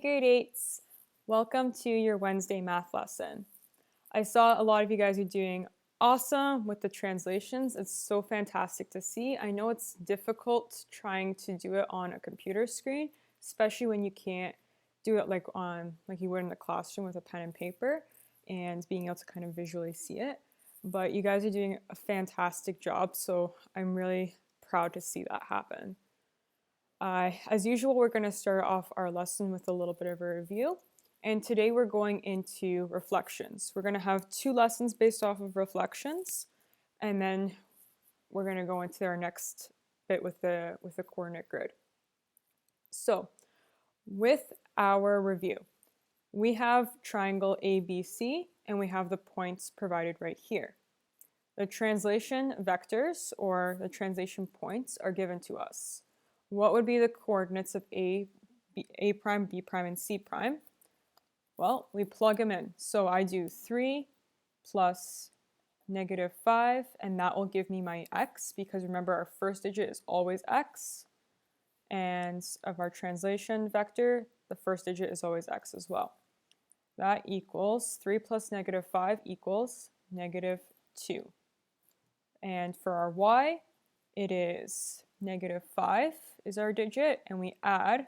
Grade 8s, welcome to your Wednesday math lesson. I saw a lot of you guys are doing awesome with the translations. It's so fantastic to see. I know it's difficult trying to do it on a computer screen, especially when you can't do it like you would in the classroom with a pen and paper and being able to kind of visually see it. But you guys are doing a fantastic job, so I'm really proud to see that happen. As usual, we're going to start off our lesson with a little bit of a review. And today we're going into reflections. We're going to have 2 lessons based off of reflections, and then we're going to go into our next bit with the coordinate grid. So, with our review, we have triangle ABC, and we have the points provided right here. The translation vectors, or the translation points, are given to us. What would be the coordinates of A prime, B prime, and C prime? Well, we plug them in. So I do 3 plus -5, and that will give me my x, because remember our first digit is always x. And of our translation vector, the first digit is always x as well. That equals 3 plus -5 equals -2. And for our y, it is -5 is our digit, and we add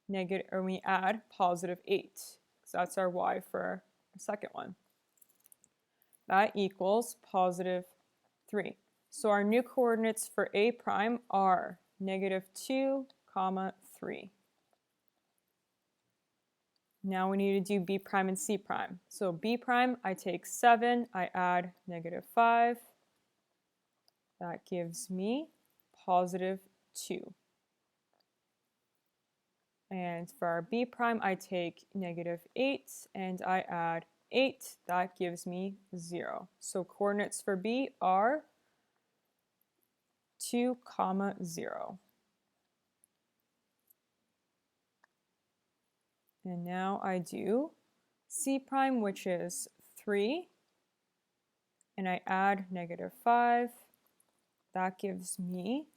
+8. So that's our y for the second one. That equals +3. So our new coordinates for A prime are -2, 3. Now we need to do B prime and C prime. So B prime, I take 7, I add -5. That gives me +2. And for our B prime, I take -8 and I add 8. That gives me 0. So coordinates for B are 2, 0. And now I do C prime, which is 3, and I add -5. That gives me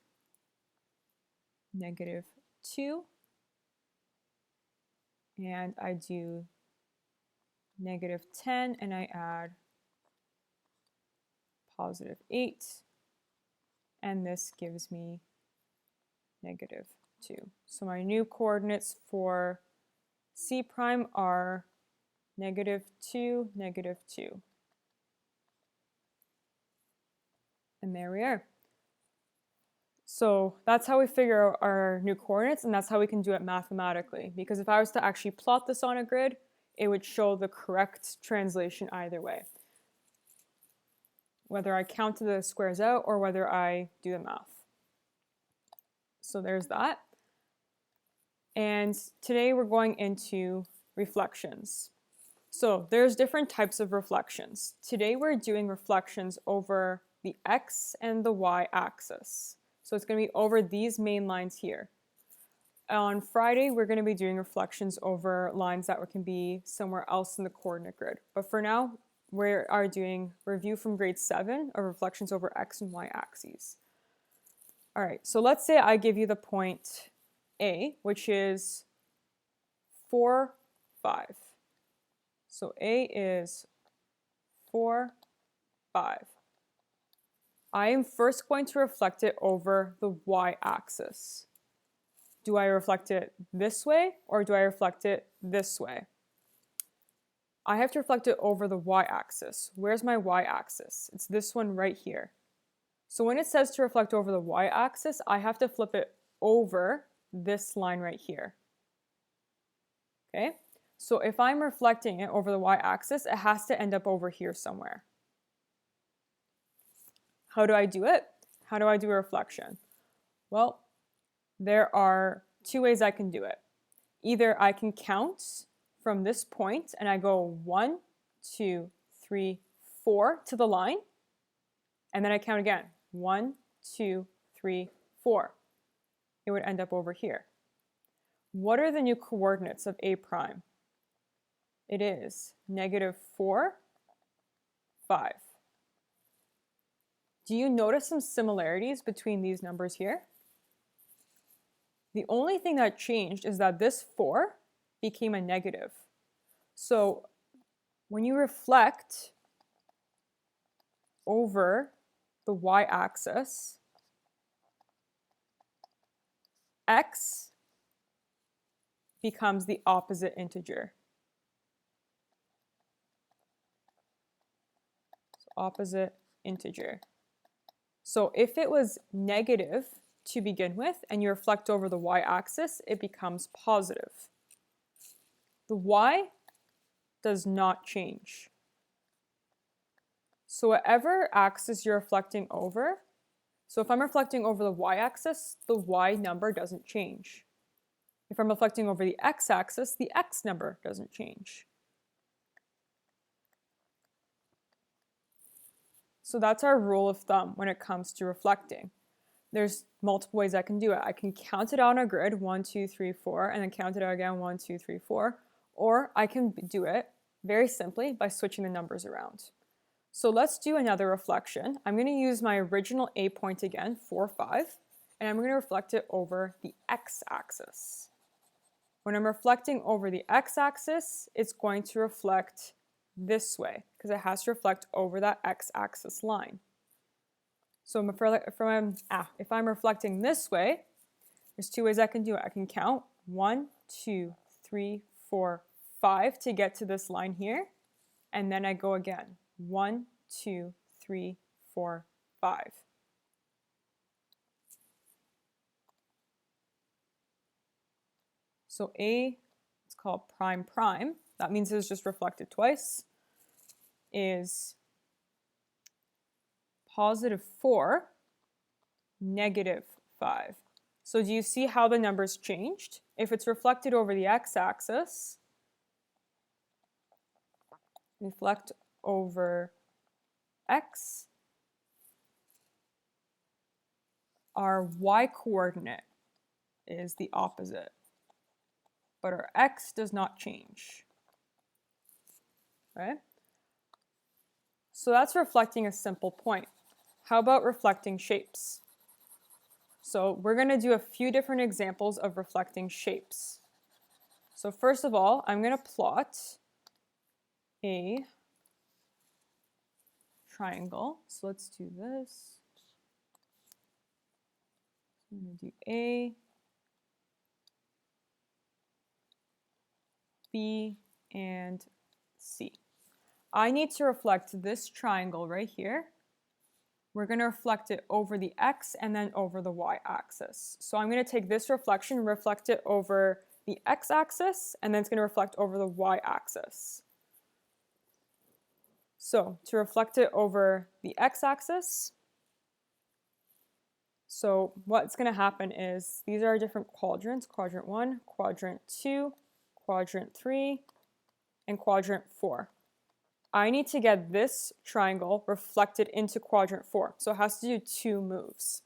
-2. And I do -10, and I add +8. And this gives me -2. So my new coordinates for C prime are -2, -2. And there we are. So that's how we figure out our new coordinates, and that's how we can do it mathematically. Because if I was to actually plot this on a grid, it would show the correct translation either way, whether I count the squares out or whether I do the math. So there's that. And today we're going into reflections. So there's different types of reflections. Today we're doing reflections over the x and the y axis. So it's going to be over these main lines here. On Friday, we're going to be doing reflections over lines that can be somewhere else in the coordinate grid. But for now, we are doing review from grade 7 of reflections over x and y axes. All right, so let's say I give you the point A, which is 4, 5. So A is 4, 5. I am first going to reflect it over the y-axis. Do I reflect it this way, or do I reflect it this way? I have to reflect it over the y-axis. Where's my y-axis? It's this one right here. So when it says to reflect over the y-axis, I have to flip it over this line right here. Okay? So if I'm reflecting it over the y-axis, it has to end up over here somewhere. How do I do it? How do I do a reflection? Well, there are 2 ways I can do it. Either I can count from this point and I go 1, 2, 3, 4 to the line, and then I count again. 1, 2, 3, 4. It would end up over here. What are the new coordinates of A prime? It is -4, 5. Do you notice some similarities between these numbers here? The only thing that changed is that this 4 became a negative. So when you reflect over the y-axis, x becomes the opposite integer. So opposite integer. So if it was negative to begin with and you reflect over the y-axis, it becomes positive. The y does not change. So whatever axis you're reflecting over, so if I'm reflecting over the y-axis, the y number doesn't change. If I'm reflecting over the x-axis, the x number doesn't change. So that's our rule of thumb when it comes to reflecting. There's multiple ways I can do it. I can count it out on a grid, 1, 2, 3, 4, and then count it out again, 1, 2, 3, 4. Or I can do it very simply by switching the numbers around. So let's do another reflection. I'm going to use my original A point again, 4, 5, and I'm going to reflect it over the x-axis. When I'm reflecting over the x-axis, it's going to reflect this way because it has to reflect over that x-axis line. So if I'm reflecting this way, there's 2 ways I can do it. I can count 1, 2, 3, 4, 5 to get to this line here, and then I go again. 1, 2, 3, 4, 5. So A, it's called prime prime. That means it's just reflected twice, is positive 4, negative 5. So do you see how the numbers changed? If it's reflected over the x-axis, reflect over x, our y-coordinate is the opposite, but our x does not change, right? So that's reflecting a simple point. How about reflecting shapes? So we're going to do a few different examples of reflecting shapes. So first of all, I'm going to plot a triangle. So let's do this. I'm going to do A, B, and C. I need to reflect this triangle right here. We're going to reflect it over the x and then over the y-axis. So I'm going to take this reflection and reflect it over the x-axis, and then it's going to reflect over the y-axis. So to reflect it over the x-axis, so what's going to happen is these are our different quadrants, quadrant 1, quadrant 2, quadrant 3, and quadrant 4. I need to get this triangle reflected into quadrant 4. So it has to do 2 moves.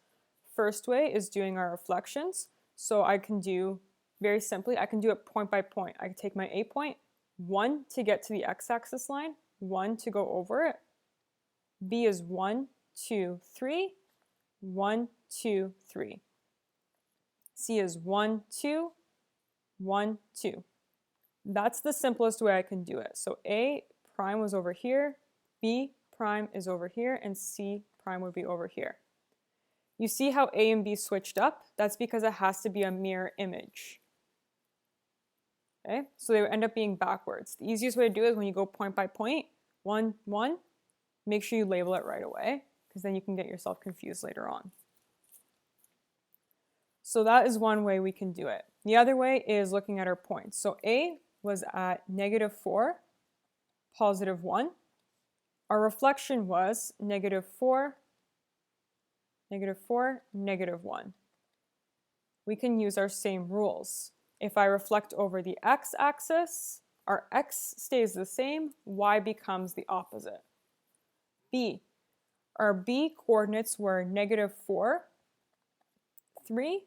First way is doing our reflections. So I can do, very simply, I can do it point by point. I can take my A point, 1 to get to the x-axis line, 1 to go over it. B is 1, 2, 3, 1, 2, 3. C is 1, 2, 1, 2. That's the simplest way I can do it. So A prime was over here, B prime is over here, and C prime would be over here. You see how A and B switched up? That's because it has to be a mirror image. Okay, so they would end up being backwards. The easiest way to do it is when you go point by point, 1, 1, make sure you label it right away, because then you can get yourself confused later on. So that is one way we can do it. The other way is looking at our points. So A was at negative 4, positive 1. Our reflection was negative 4, negative 4, negative 1. We can use our same rules. If I reflect over the x-axis, our x stays the same, y becomes the opposite. B, our B coordinates were negative 4, 3.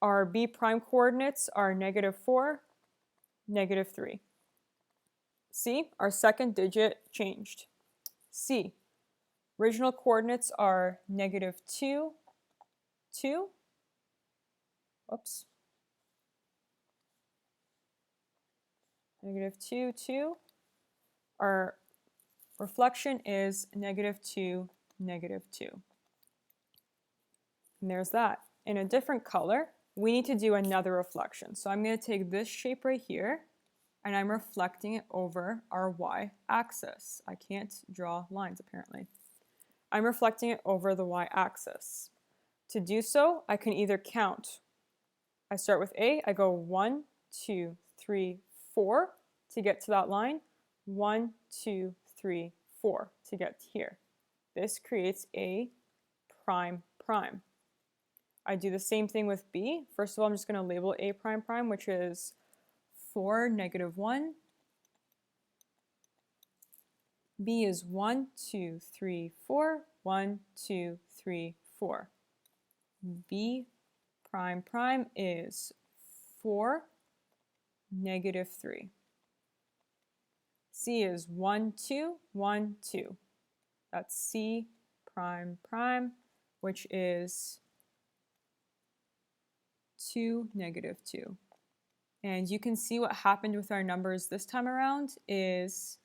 Our B prime coordinates are negative 4, negative 3. C, our second digit changed. C, original coordinates are negative 2, 2. Oops. -2, 2. Our reflection is -2, -2. And there's that. In a different color, we need to do another reflection. So I'm going to take this shape right here, and I'm reflecting it over our y-axis. I can't draw lines, apparently. I'm reflecting it over the y-axis. To do so, I can either count. I start with A, I go 1, 2, 3, 4 to get to that line. 1, 2, 3, 4 to get here. This creates A prime prime. I do the same thing with B. First of all, I'm just going to label A prime prime, which is 4, -1. B is 1, 2, 3, 4. 1, 2, 3, 4. B prime prime is 4, -3. C is 1, 2, 1, 2. That's C prime prime, which is 2, -2. And you can see what happened with our numbers this time around is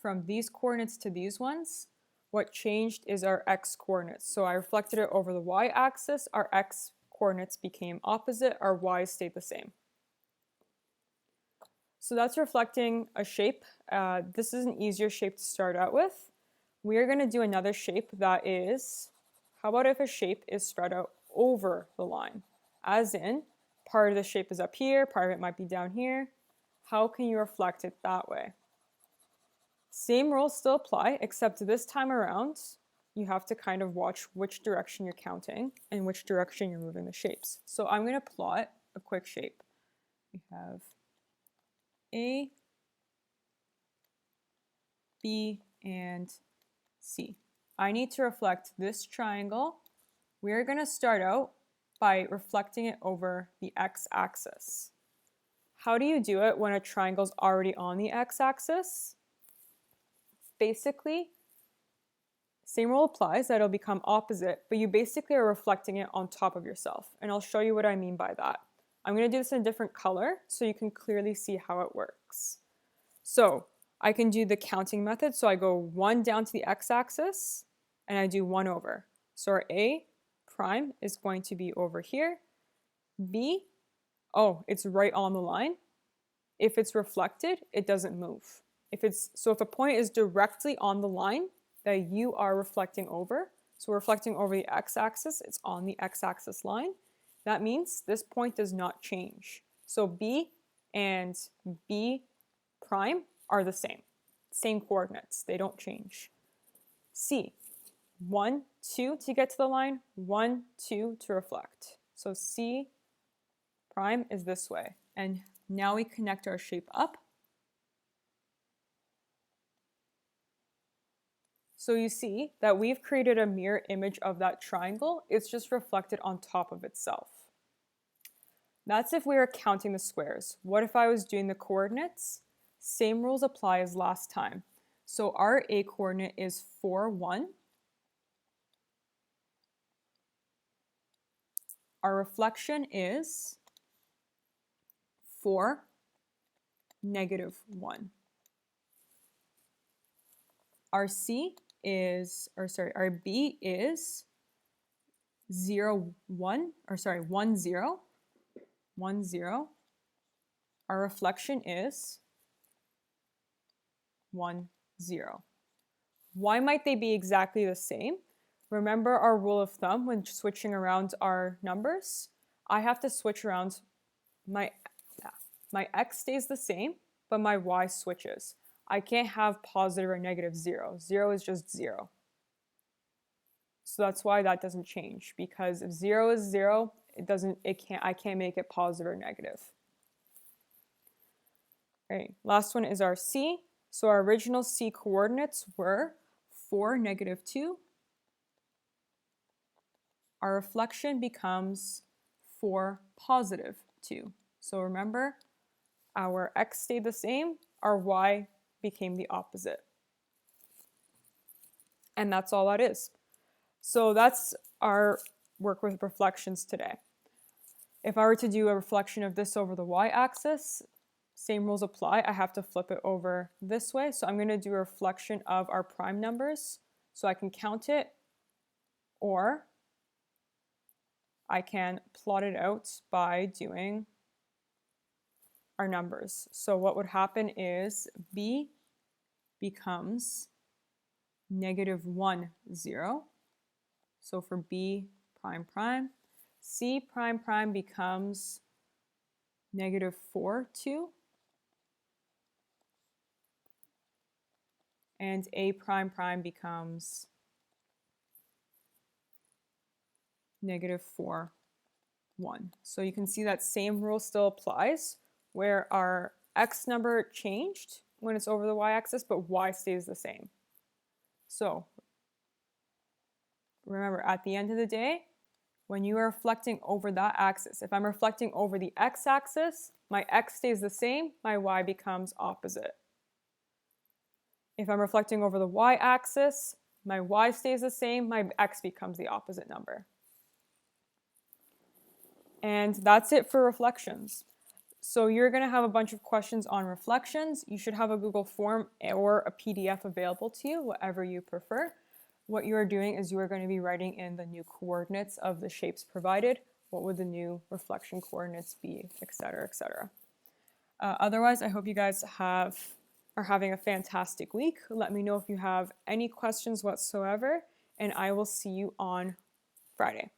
from these coordinates to these ones, what changed is our x coordinates. So I reflected it over the y-axis, our x coordinates became opposite, our y stayed the same. So that's reflecting a shape. This is an easier shape to start out with. We are going to do another shape that is, how about if a shape is spread out over the line? As in, part of the shape is up here, part of it might be down here. How can you reflect it that way? Same rules still apply, except this time around, you have to kind of watch which direction you're counting and which direction you're moving the shapes. So I'm going to plot a quick shape. We have A, B, and C. I need to reflect this triangle. We're going to start out by reflecting it over the x-axis. How do you do it when a triangle's already on the x-axis? Basically, same rule applies, that it'll become opposite, but you basically are reflecting it on top of yourself. And I'll show you what I mean by that. I'm going to do this in a different color so you can clearly see how it works. So I can do the counting method. So I go 1 down to the x-axis and I do 1 over. So our A prime is going to be over here. B, oh, it's right on the line. If it's reflected, it doesn't move. If a point is directly on the line that you are reflecting over, so we're reflecting over the x-axis, it's on the x-axis line, that means this point does not change. So B and B prime are the same coordinates, they don't change. C, 1, 2 to get to the line, 1, 2 to reflect. So C prime is this way. And now we connect our shape up. So you see that we've created a mirror image of that triangle. It's just reflected on top of itself. That's if we were counting the squares. What if I was doing the coordinates? Same rules apply as last time. So our A coordinate is 4, 1. Our reflection is 4, -1. Our our B is 0, 1, 1, 0, 1, 0. Our reflection is 1, 0. Why might they be exactly the same? Remember our rule of thumb when switching around our numbers? I have to switch around my x stays the same, but my y switches. I can't have positive or negative 0. 0 is just 0. So that's why that doesn't change, because if 0 is 0, I can't make it positive or negative. All right, last one is our C. So our original C coordinates were 4, -2. Our reflection becomes 4, +2. So remember, our x stayed the same, our y became the opposite. And that's all that is. So that's our work with reflections today. If I were to do a reflection of this over the y-axis, same rules apply. I have to flip it over this way. So I'm going to do a reflection of our prime numbers so I can count it, or I can plot it out by doing our numbers. So what would happen is B becomes -1, 0. So for B prime prime, C prime prime becomes -4, 2. And A prime prime becomes -4, 1. So you can see that same rule still applies, where our x number changed when it's over the y-axis, but y stays the same. So remember, at the end of the day, when you are reflecting over that axis, if I'm reflecting over the x-axis, my x stays the same, my y becomes opposite. If I'm reflecting over the y-axis, my y stays the same, my x becomes the opposite number. And that's it for reflections. So you're going to have a bunch of questions on reflections. You should have a Google form or a PDF available to you, whatever you prefer. What you are doing is you are going to be writing in the new coordinates of the shapes provided. What would the new reflection coordinates be, etc., etc. Otherwise, I hope you guys are having a fantastic week. Let me know if you have any questions whatsoever, and I will see you on Friday.